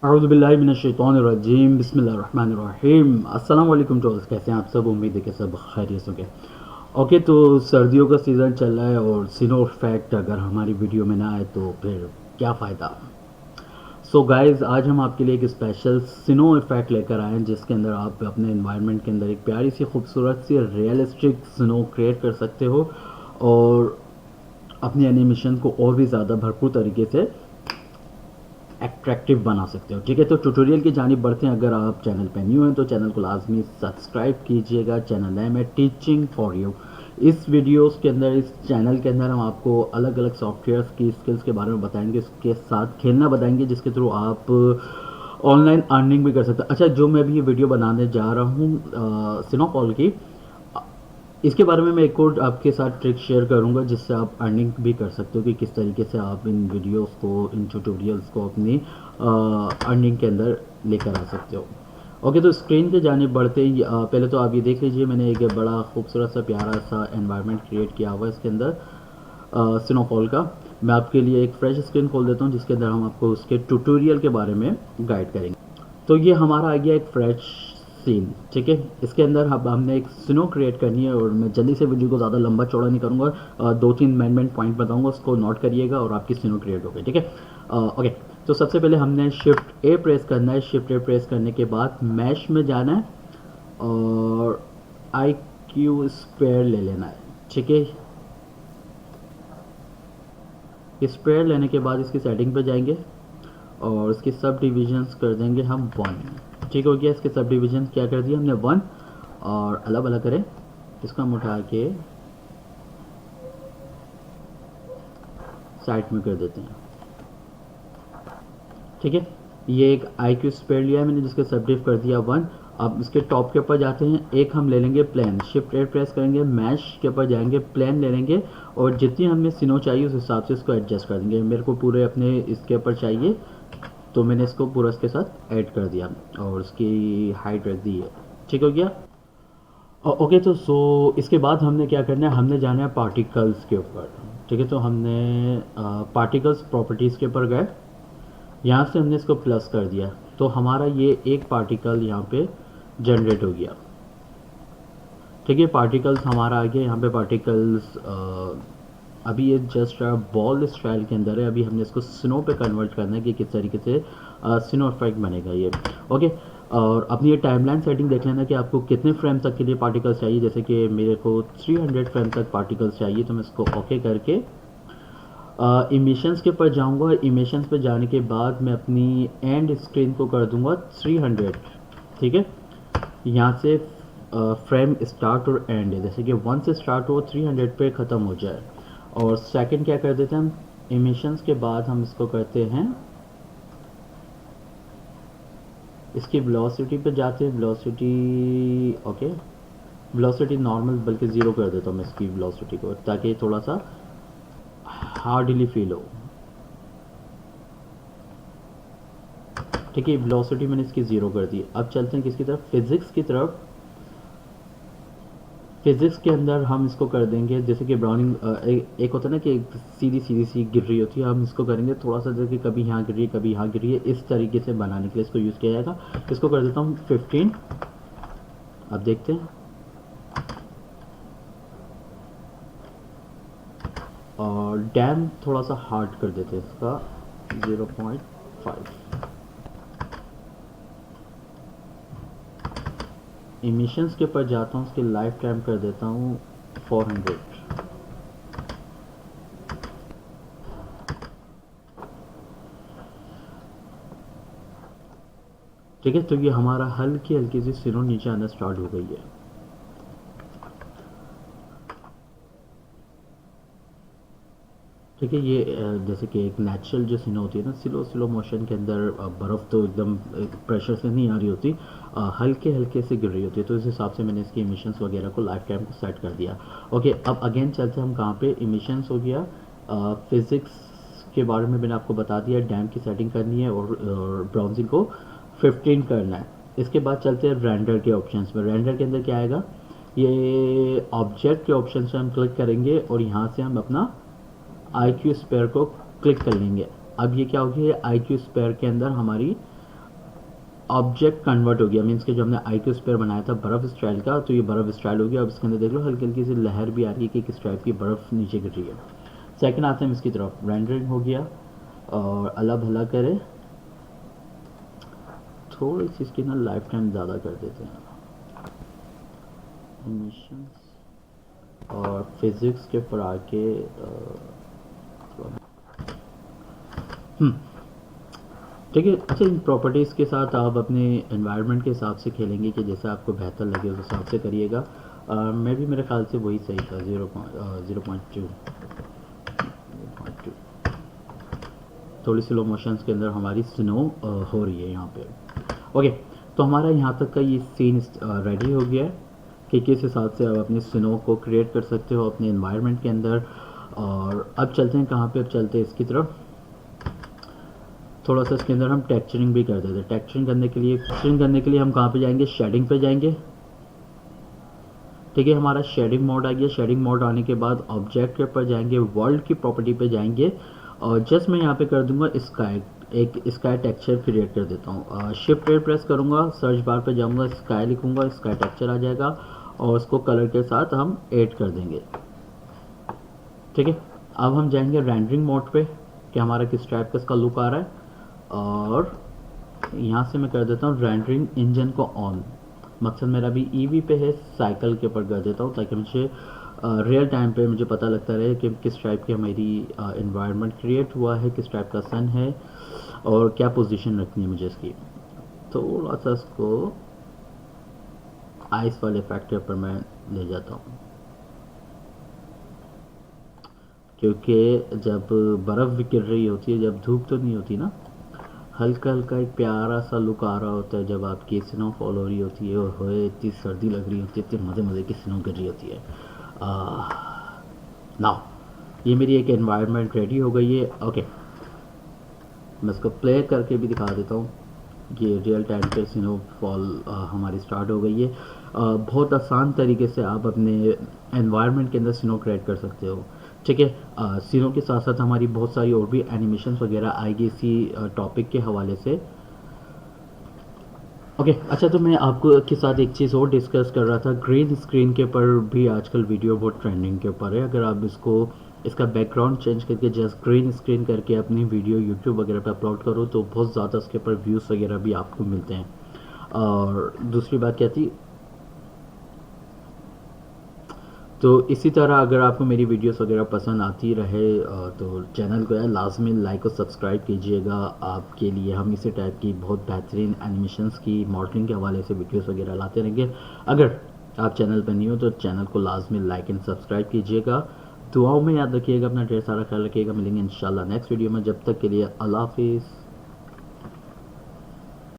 औज़ुबिल्लाहिमिनश्शैतानिर्रजीम बिस्मिल्लाहिर्रहमानिर्रहीम। अस्सलाम वालेकुम दोस्त, कैसे हैं आप सब? उम्मीद है कि सब खैरियत होंगे। ओके, तो सर्दियों का सीज़न चल रहा है और सिनो इफेक्ट अगर हमारी वीडियो में ना आए तो फिर क्या फ़ायदा। सो गाइस, आज हम आपके लिए एक स्पेशल सिनो इफेक्ट लेकर आए हैं जिसके अंदर आप अपने इन्वायरमेंट के अंदर एक प्यारी सी खूबसूरत सी रियलिस्टिक सिनो क्रिएट कर सकते हो और अपनी एनिमेशन को और भी ज़्यादा भरपूर तरीके से एट्रैक्टिव बना सकते हो। ठीक है, तो ट्यूटोरियल की जानिब बढ़ते हैं। अगर आप चैनल पे न्यू हैं तो चैनल को लाजमी सब्सक्राइब कीजिएगा। चैनल नेम है टीचिंग फॉर यू। इस वीडियोस के अंदर, इस चैनल के अंदर हम आपको अलग अलग सॉफ्टवेयर्स की स्किल्स के बारे में बताएंगे, उसके साथ खेलना बताएंगे जिसके थ्रू आप ऑनलाइन अर्निंग भी कर सकते हैं। अच्छा, जो मैं अभी ये वीडियो बनाने जा रहा हूँ सिनोकॉल की, इसके बारे में मैं एक और आपके साथ ट्रिक शेयर करूंगा जिससे आप अर्निंग भी कर सकते हो कि किस तरीके से आप इन वीडियोस को, इन ट्यूटोरियल्स को अपनी अर्निंग के अंदर लेकर आ सकते हो। ओके, तो स्क्रीन पे जाने बढ़ते ही पहले तो आप ये देख लीजिए, मैंने एक बड़ा खूबसूरत सा प्यारा सा एनवायरनमेंट क्रिएट किया हुआ है इसके अंदर स्नोफॉल का। मैं आपके लिए एक फ्रेश स्क्रीन खोल देता हूँ जिसके अंदर हम आपको उसके ट्यूटोरियल के बारे में गाइड करेंगे। तो ये हमारा आ गया एक फ्रेश सीन। ठीक है, इसके अंदर हमने एक स्नो क्रिएट करनी है और मैं जल्दी से वीडियो को ज़्यादा लंबा चौड़ा नहीं करूँगा। दो तीन मेन पॉइंट बताऊँगा, उसको नोट करिएगा और आपकी स्नो क्रिएट हो गई। ठीक है, ओके। तो सबसे पहले हमने शिफ्ट ए प्रेस करना है। शिफ्ट ए प्रेस करने के बाद मैश में जाना है और आई क्यू स्क्वायर ले लेना है। ठीक है, स्क्वायर लेने के बाद इसकी सेटिंग पे जाएंगे और इसकी सब डिविजन्स कर देंगे हम 1। ठीक हो गया, इसके सब डिविजन क्या कर दिया हमने 1। और अलग अलग करें, इसको हम उठा के साइड में कर देते हैं। ठीक है, ये एक आई क्यू स्क्वायर लिया है मैंने जिसके सब डिव कर दिया 1। अब इसके टॉप के ऊपर जाते हैं, एक हम ले लेंगे प्लेन। शिफ्ट ए प्रेस करेंगे, मैश के ऊपर जाएंगे, प्लेन ले लेंगे और जितनी हमें सिनो चाहिए उस हिसाब से इसको एडजस्ट कर देंगे। मेरे को पूरे अपने इसके ऊपर चाहिए तो मैंने इसको पूरा इसके साथ ऐड कर दिया और उसकी हाइट रख दी है। ठीक हो गया। ओके, तो सो इसके बाद हमने क्या करना है, हमने जाना है पार्टिकल्स के ऊपर। ठीक है, तो हमने पार्टिकल्स प्रॉपर्टीज़ के ऊपर गए, यहाँ से हमने इसको प्लस कर दिया तो हमारा ये एक पार्टिकल यहाँ पे जनरेट हो गया। ठीक है, पार्टिकल्स हमारा आ गया यहाँ पे। पार्टिकल्स अभी ये जस्ट बॉल स्टाइल के अंदर है। अभी हमने इसको स्नो पे कन्वर्ट करना है कि किस तरीके से स्नो इफेक्ट बनेगा ये। ओके, और अपनी ये टाइमलाइन सेटिंग देख लेना कि आपको कितने फ्रेम तक के लिए पार्टिकल्स चाहिए। जैसे कि मेरे को 300 फ्रेम तक पार्टिकल्स चाहिए तो मैं इसको ओके करके इमिशंस के ऊपर जाऊंगा। इमिशंस पे जाने के बाद मैं अपनी एंड स्क्रीन को कर दूंगा 300। ठीक है, यहाँ से फ्रेम स्टार्ट और एंड है, जैसे कि 1 से स्टार्ट हो 300 पे ख़त्म हो जाए। और सेकंड क्या कर देते हैं हम, इमिशंस के बाद हम इसको करते हैं, इसकी वेलोसिटी पे जाते हैं। वेलोसिटी ओके, वेलोसिटी नॉर्मल बल्कि ज़ीरो कर देता हूँ मैं इसकी वेलोसिटी को ताकि थोड़ा सा हार्डली फील हो। ठीक है, वेलोसिटी मैंने इसकी ज़ीरो कर दी। अब चलते हैं किसकी तरफ, फिज़िक्स की तरफ। फिज़िक्स के अंदर हम इसको कर देंगे जैसे कि ब्राउनिंग एक होता है ना कि एक सीधी सीधी सी गिर रही होती है, हम इसको करेंगे थोड़ा सा जैसे कि कभी यहाँ गिर रही है कभी यहाँ गिर रही है, इस तरीके से बनाने के लिए इसको यूज़ किया जाएगा। इसको कर देता हूँ 15। अब देखते हैं, और डैम थोड़ा सा हार्ड कर देते हैं इसका 0.5। इमिशंस के ऊपर जाता हूँ, उसकी लाइफ टाइम कर देता हूँ 400। ठीक है, तो ये हमारा हल्की हल्की सी सिरो नीचे आना स्टार्ट हो गई है। ठीक है, ये जैसे कि एक नेचुरल जो सिनो होती है ना, स्लो स्लो मोशन के अंदर बर्फ़ तो एकदम प्रेशर से नहीं आ रही होती, हल्के हल्के से गिर रही होती है, तो इस हिसाब से मैंने इसकी इमिशंस वगैरह को लाइफ टाइम को सेट कर दिया। ओके, अब अगेन चलते हैं हम कहाँ पे, इमिशंस हो गया। फिज़िक्स के बारे में मैंने आपको बता दिया, डैम की सेटिंग करनी है और ब्राउजिंग को 15 करना है। इसके बाद चलते हैं रेंडर के ऑप्शंस में। रेंडर के अंदर क्या आएगा, ये ऑब्जेक्ट के ऑप्शन से हम क्लिक करेंगे और यहाँ से हम अपना आई क्यू स्पेयर को क्लिक कर लेंगे। अब ये क्या हो गया, आई क्यू स्पेयर के अंदर हमारी ऑब्जेक्ट कन्वर्ट हो गया, मीन्स कि जो हमने IQ स्पेयर बनाया था बर्फ़ स्टाइल का, तो ये बर्फ़ स्टाइल हो गया। अब इसके अंदर देख लो हल्की हल्की सी लहर भी आ रही है कि किस टाइप की बर्फ़ नीचे गिर रही है। सेकंड आते हैं इसकी तरफ, रेंडरिंग हो गया और अल्लाह भला करे थोड़ी सी इसकी ना लाइफ टाइम ज़्यादा कर देते हैं, एनिमेशंस और फिज़िक्स के ऊपर आके ठीक है। अच्छा, इन प्रॉपर्टीज़ के साथ आप अपने एनवायरनमेंट के हिसाब से खेलेंगे कि जैसे आपको बेहतर लगे उस हिसाब से करिएगा। मैं भी मेरे ख्याल से वही सही था, 0.2 थोड़ी स्लो मोशंस के अंदर हमारी स्नो हो रही है यहाँ पे। ओके, तो हमारा यहाँ तक का ये सीन रेडी हो गया है कि किस हिसाब से आप अपनी स्नो को क्रिएट कर सकते हो अपने एनवायरनमेंट के अंदर। और अब चलते हैं कहाँ पे, अब चलते हैं इसकी तरफ। थोड़ा सा इसके अंदर हम टेक्सचरिंग भी कर देते हैं। टेक्सचरिंग करने के लिए हम कहाँ पे जाएंगे, शेडिंग पे जाएंगे। ठीक है, हमारा शेडिंग मोड आ गया। शेडिंग मोड आने के बाद ऑब्जेक्ट के ऊपर जाएंगे, वर्ल्ड की प्रॉपर्टी पे जाएंगे और जस्ट मैं यहाँ पे कर दूंगा स्काई, एक स्काई टेक्सचर क्रिएट कर देता हूँ। शिफ्ट प्रेस करूँगा, सर्च बार पे जाऊँगा, स्काई लिखूँगा, स्काई टेक्सचर आ जाएगा और उसको कलर के साथ हम ऐड कर देंगे। ठीक है, अब हम जाएंगे रेंडरिंग मोड पे कि हमारा किस टाइप का इसका लुक आ रहा है और यहाँ से मैं कर देता हूँ रेंडरिंग इंजन को ऑन। मकसद मेरा भी ईवी पे है, साइकिल के ऊपर कर देता हूँ ताकि मुझे रियल टाइम पे मुझे पता लगता रहे कि किस टाइप की हमारी इन्वायरमेंट क्रिएट हुआ है, किस टाइप का सन है और क्या पोजीशन रखनी है मुझे इसकी। थोड़ा सा इसको आइस वाले इफेक्ट के ऊपर मैं ले जाता हूँ क्योंकि जब बर्फ़ भी गिर रही होती है, जब धूप तो नहीं होती ना, हल्का हल्का एक प्यारा सा लुक आ रहा होता है जब आपकी स्नोफॉल हो रही होती है और होए इतनी सर्दी लग रही होती है, इतनी मज़े मज़े की स्नो गिर रही होती है। नाउ ये मेरी एक एनवायरनमेंट रेडी हो गई है। ओके, मैं इसको प्ले करके भी दिखा देता हूँ। ये रियल टाइम पे स्नोफॉल हमारी स्टार्ट हो गई है। बहुत आसान तरीके से आप अपने एनवायरनमेंट के अंदर स्नो क्रिएट कर सकते हो। ठीक है, स्नो के साथ साथ हमारी बहुत सारी और भी एनिमेशंस वगैरह आएगी इसी टॉपिक के हवाले से। ओके, अच्छा, तो मैं आपको के साथ एक चीज़ और डिस्कस कर रहा था, ग्रीन स्क्रीन के ऊपर भी आजकल वीडियो बहुत ट्रेंडिंग के ऊपर है। अगर आप इसका बैकग्राउंड चेंज करके जस्ट ग्रीन स्क्रीन करके अपनी वीडियो यूट्यूब वगैरह पे अपलोड करो तो बहुत ज़्यादा उसके ऊपर व्यूज़ वगैरह भी आपको मिलते हैं। और दूसरी बात क्या थी, तो इसी तरह अगर आपको मेरी वीडियोस वगैरह पसंद आती रहे तो चैनल को लाजमी लाइक और सब्सक्राइब कीजिएगा। आपके लिए हम इसी टाइप की बहुत बेहतरीन एनिमेशंस की मॉडलिंग के हवाले से वीडियोस वगैरह लाते रहेंगे। अगर आप चैनल पर नहीं हो तो चैनल को लाजमी लाइक एंड सब्सक्राइब कीजिएगा। दुआओं में याद रखिएगा, अपना ढेर सारा ख्याल रखिएगा। मिलेंगे इंशाल्लाह नेक्स्ट वीडियो में, जब तक के लिए अल्लाह हाफिज़।